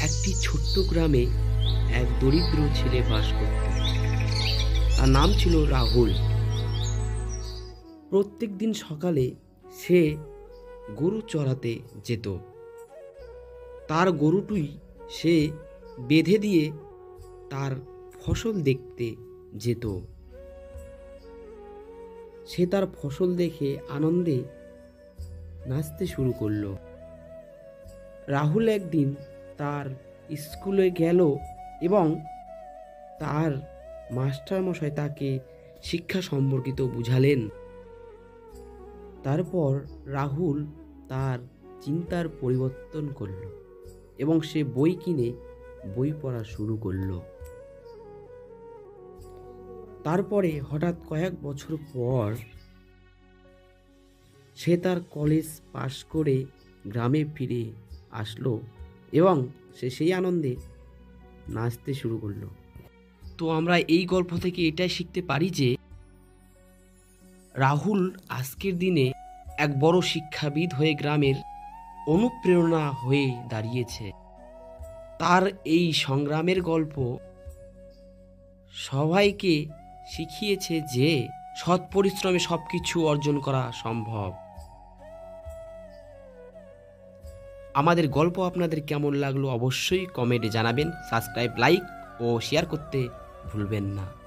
একটি ছোট্ট গ্রামে এক দরিদ্র ছেলে বাস করত। তার নাম ছিল রাহুল। প্রত্যেক দিন সকালে সে গরু চড়াতে যেত। তার গরুটি সে বেঁধে দিয়ে তার ফসল দেখতে যেত। সে তার ফসল দেখে আনন্দে নাচতে শুরু করলো। রাহুল একদিন তার স্কুলে গেল এবং তার মাস্টারমশাই তাকে শিক্ষা সম্পর্কিত বুঝালেন। তারপর রাহুল তার চিন্তার পরিবর্তন করল এবং সে বই কিনে বই পড়া শুরু করলো। তারপরে হঠাৎ কয়েক বছর পর সে তার কলেজ পাশ করে গ্রামে ফিরে আসলো এবং সে সেই আনন্দে নাচতে শুরু করলো। তো আমরা এই গল্প থেকে এটাই শিখতে পারি যে রাহুল আজকের দিনে এক বড় শিক্ষাবিদ হয়ে গ্রামের অনুপ্রেরণা হয়ে দাঁড়িয়েছে। তার এই সংগ্রামের গল্প সবাইকে শিখিয়েছে যে সৎ পরিশ্রমে সবকিছু অর্জন করা সম্ভব। আমাদের গল্প আপনাদের কেমন লাগলো অবশ্যই কমেন্টে জানাবেন। সাবস্ক্রাইব, লাইক ও শেয়ার করতে ভুলবেন না।